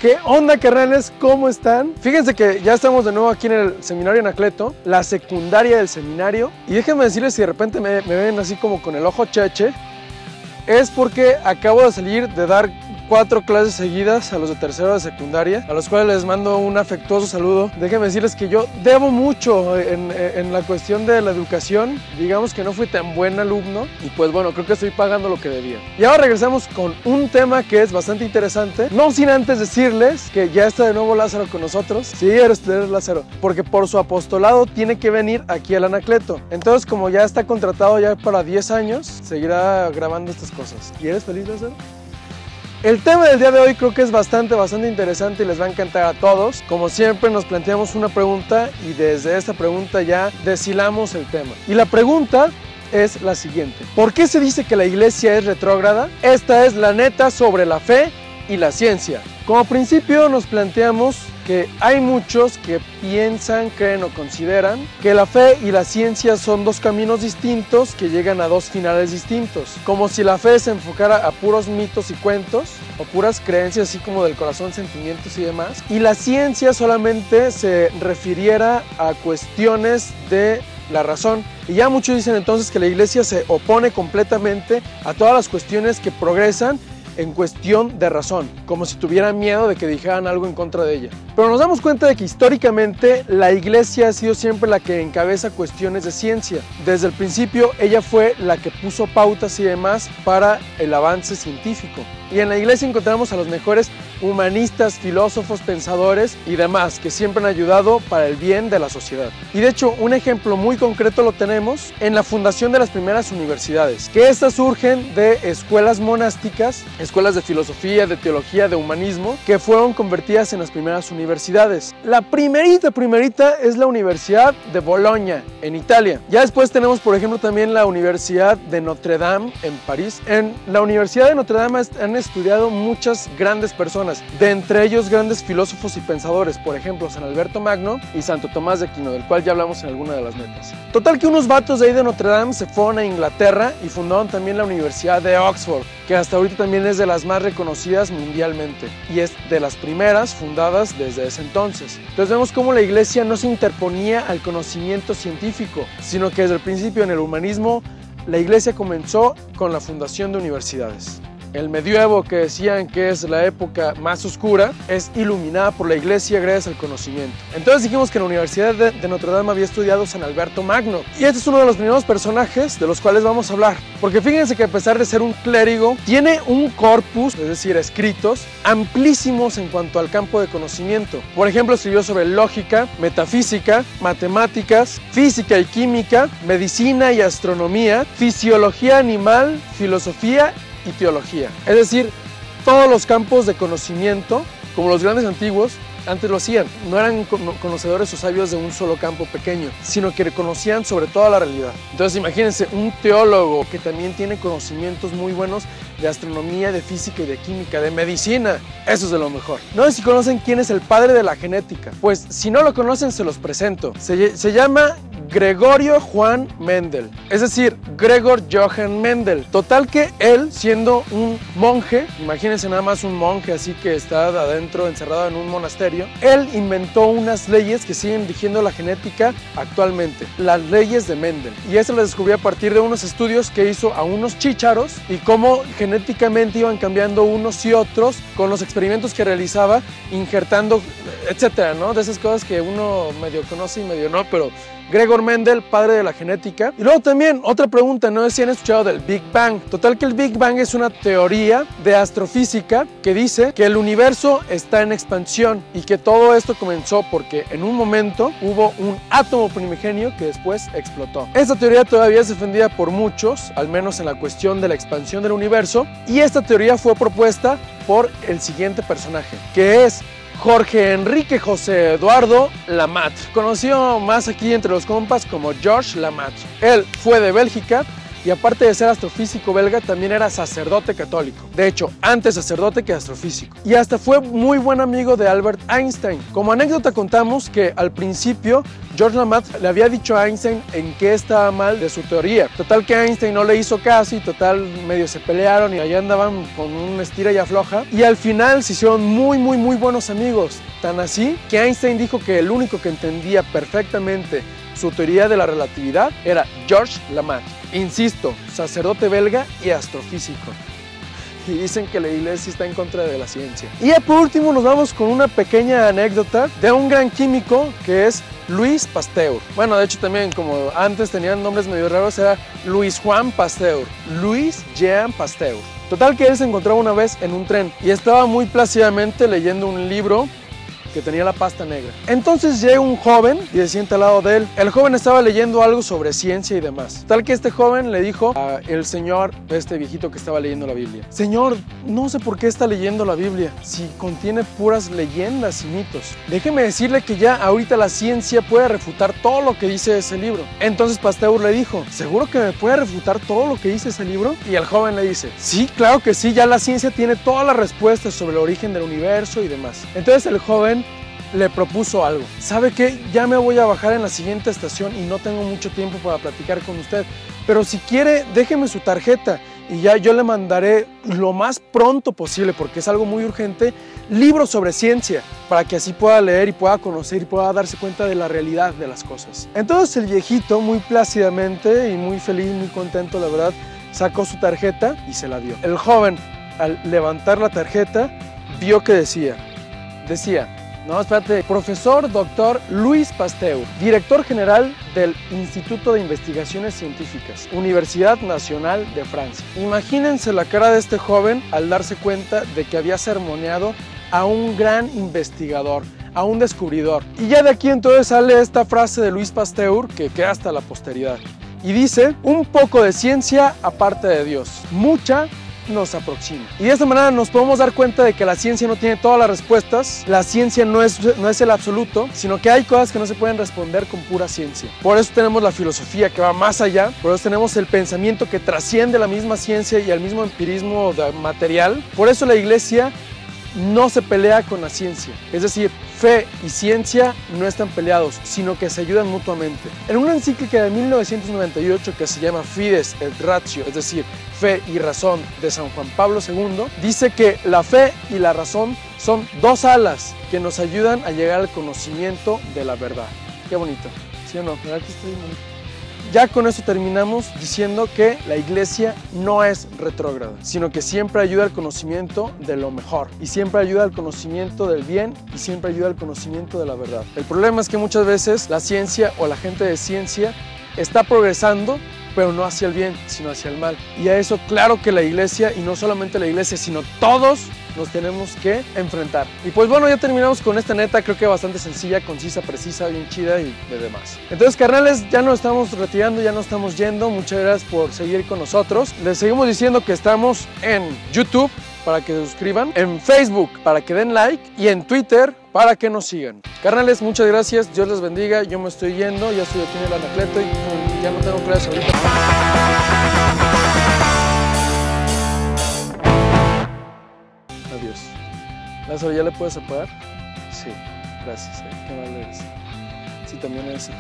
¿Qué onda, carnales? ¿Cómo están? Fíjense que ya estamos de nuevo aquí en el seminario Anacleto, la secundaria del seminario. Y déjenme decirles, si de repente me ven así como con el ojo cheche, es porque acabo de salir de dar 4 clases seguidas a los de tercero de secundaria, a los cuales les mando un afectuoso saludo. Déjenme decirles que yo debo mucho en la cuestión de la educación. Digamos que no fui tan buen alumno y pues bueno, creo que estoy pagando lo que debía. Y ahora regresamos con un tema que es bastante interesante, no sin antes decirles que ya está de nuevo Lázaro con nosotros. Sí, eres Lázaro, porque por su apostolado tiene que venir aquí al Anacleto. Entonces, como ya está contratado ya para 10 años, seguirá grabando estas cosas. ¿Y eres feliz, Lázaro? El tema del día de hoy creo que es bastante interesante y les va a encantar a todos. Como siempre nos planteamos una pregunta y desde esta pregunta ya deshilamos el tema. Y la pregunta es la siguiente: ¿por qué se dice que la iglesia es retrógrada? Esta es la neta sobre la fe y la ciencia. Como principio nos planteamos que hay muchos que piensan, creen o consideran que la fe y la ciencia son dos caminos distintos que llegan a dos finales distintos, como si la fe se enfocara a puros mitos y cuentos o puras creencias así como del corazón, sentimientos y demás, y la ciencia solamente se refiriera a cuestiones de la razón. Y ya muchos dicen entonces que la iglesia se opone completamente a todas las cuestiones que progresan en cuestión de razón, como si tuvieran miedo de que dijeran algo en contra de ella. Pero nos damos cuenta de que históricamente la iglesia ha sido siempre la que encabeza cuestiones de ciencia. Desde el principio ella fue la que puso pautas y demás para el avance científico. Y en la iglesia encontramos a los mejores humanistas, filósofos, pensadores y demás que siempre han ayudado para el bien de la sociedad. Y de hecho, un ejemplo muy concreto lo tenemos en la fundación de las primeras universidades, que estas surgen de escuelas monásticas, escuelas de filosofía, de teología, de humanismo, que fueron convertidas en las primeras universidades. La primerita es la Universidad de Bolonia, en Italia. Ya después tenemos, por ejemplo, también la Universidad de Notre Dame, en París. En la Universidad de Notre Dame han estudiado muchas grandes personas, de entre ellos grandes filósofos y pensadores, por ejemplo, San Alberto Magno y Santo Tomás de Aquino, del cual ya hablamos en alguna de las metas. Total que unos vatos de ahí de Notre Dame se fueron a Inglaterra y fundaron también la Universidad de Oxford, que hasta ahorita también es de las más reconocidas mundialmente y es de las primeras fundadas desde ese entonces. Entonces vemos cómo la iglesia no se interponía al conocimiento científico, sino que desde el principio en el humanismo la iglesia comenzó con la fundación de universidades. El medioevo, que decían que es la época más oscura, es iluminada por la iglesia gracias al conocimiento. Entonces dijimos que en la Universidad de Notre Dame había estudiado San Alberto Magno. Y este es uno de los primeros personajes de los cuales vamos a hablar. Porque fíjense que a pesar de ser un clérigo, tiene un corpus, es decir, escritos, amplísimos en cuanto al campo de conocimiento. Por ejemplo, escribió sobre lógica, metafísica, matemáticas, física y química, medicina y astronomía, fisiología animal, filosofía y teología. Es decir, todos los campos de conocimiento, como los grandes antiguos, antes lo hacían. No eran conocedores o sabios de un solo campo pequeño, sino que conocían sobre toda la realidad. Entonces imagínense un teólogo que también tiene conocimientos muy buenos de astronomía, de física y de química, de medicina. Eso es de lo mejor. No sé si conocen quién es el padre de la genética. Pues si no lo conocen, se los presento. Se llama Gregorio Juan Mendel, es decir, Gregor Johann Mendel. Total que él, siendo un monje, imagínense nada más un monje así que está adentro encerrado en un monasterio, él inventó unas leyes que siguen rigiendo la genética actualmente, las leyes de Mendel. Y eso lo descubrió a partir de unos estudios que hizo a unos chícharos y cómo genéticamente iban cambiando unos y otros con los experimentos que realizaba, injertando, etcétera, ¿no? De esas cosas que uno medio conoce y medio no, pero Gregor Mendel, padre de la genética. Y luego también, otra pregunta, no sé si han escuchado del Big Bang. Total que el Big Bang es una teoría de astrofísica que dice que el universo está en expansión y que todo esto comenzó porque en un momento hubo un átomo primigenio que después explotó. Esta teoría todavía es defendida por muchos, al menos en la cuestión de la expansión del universo, y esta teoría fue propuesta por el siguiente personaje, que es Jorge Enrique José Eduardo Lamarck, conocido más aquí entre los compas como George Lamarck. Él fue de Bélgica y aparte de ser astrofísico belga, también era sacerdote católico. De hecho, antes sacerdote que astrofísico. Y hasta fue muy buen amigo de Albert Einstein. Como anécdota contamos que al principio Georges Lamaître le había dicho a Einstein en qué estaba mal de su teoría. Total que Einstein no le hizo caso y total medio se pelearon y allá andaban con un estira y afloja. Y al final se hicieron muy buenos amigos. Tan así que Einstein dijo que el único que entendía perfectamente su teoría de la relatividad era Georges Lamaître. Insisto, sacerdote belga y astrofísico. Y dicen que la iglesia está en contra de la ciencia. Y ya por último nos vamos con una pequeña anécdota de un gran químico que es Louis Pasteur. Bueno, de hecho también como antes tenían nombres medio raros, era Louis Juan Pasteur, Louis Jean Pasteur. Total que él se encontraba una vez en un tren y estaba muy plácidamente leyendo un libro que tenía la pasta negra. Entonces llega un joven y se sienta al lado de él. El joven estaba leyendo algo sobre ciencia y demás. Tal que este joven le dijo al señor, este viejito que estaba leyendo la Biblia: Señor, no sé por qué está leyendo la Biblia, si contiene puras leyendas y mitos. Déjeme decirle que ya ahorita la ciencia puede refutar todo lo que dice ese libro. Entonces Pasteur le dijo: ¿seguro que me puede refutar todo lo que dice ese libro? Y el joven le dice: sí, claro que sí, ya la ciencia tiene todas las respuestas sobre el origen del universo y demás. Entonces el joven le propuso algo. ¿Sabe qué? Ya me voy a bajar en la siguiente estación y no tengo mucho tiempo para platicar con usted, pero si quiere, déjeme su tarjeta y ya yo le mandaré lo más pronto posible, porque es algo muy urgente, libros sobre ciencia, para que así pueda leer y pueda conocer y pueda darse cuenta de la realidad de las cosas. Entonces el viejito, muy plácidamente y muy feliz, muy contento, la verdad, sacó su tarjeta y se la dio. El joven, al levantar la tarjeta, vio que decía, no, espérate, profesor Dr. Louis Pasteur, director general del Instituto de Investigaciones Científicas, Universidad Nacional de Francia. Imagínense la cara de este joven al darse cuenta de que había sermoneado a un gran investigador, a un descubridor. Y ya de aquí entonces sale esta frase de Louis Pasteur que queda hasta la posteridad. Y dice: un poco de ciencia aparte de Dios, mucha nos aproxima. Y de esta manera nos podemos dar cuenta de que la ciencia no tiene todas las respuestas, la ciencia no es el absoluto, sino que hay cosas que no se pueden responder con pura ciencia. Por eso tenemos la filosofía que va más allá, por eso tenemos el pensamiento que trasciende la misma ciencia y el mismo empirismo material. Por eso la iglesia no se pelea con la ciencia, es decir, fe y ciencia no están peleados, sino que se ayudan mutuamente. En una encíclica de 1998 que se llama Fides et Ratio, es decir, Fe y Razón, de San Juan Pablo II, dice que la fe y la razón son dos alas que nos ayudan a llegar al conocimiento de la verdad. Qué bonito, ¿sí o no? ¿Verdad que estoy bonito? Ya con eso terminamos diciendo que la iglesia no es retrógrada, sino que siempre ayuda al conocimiento de lo mejor y siempre ayuda al conocimiento del bien y siempre ayuda al conocimiento de la verdad. El problema es que muchas veces la ciencia o la gente de ciencia está progresando, pero no hacia el bien, sino hacia el mal. Y a eso claro que la iglesia, y no solamente la iglesia, sino todos nos tenemos que enfrentar. Y pues bueno, ya terminamos con esta neta, creo que bastante sencilla, concisa, precisa, bien chida y de demás. Entonces, carnales, ya nos estamos retirando, ya nos estamos yendo. Muchas gracias por seguir con nosotros. Les seguimos diciendo que estamos en YouTube para que se suscriban, en Facebook para que den like y en Twitter para que nos sigan. Carnales, muchas gracias, Dios les bendiga. Yo me estoy yendo, ya estoy aquí en el Anacleto y ya no tengo clases ahorita. Adiós. Lázaro, ¿ya le puedes apagar? Sí, gracias. Qué mal eres. Sí, también eres.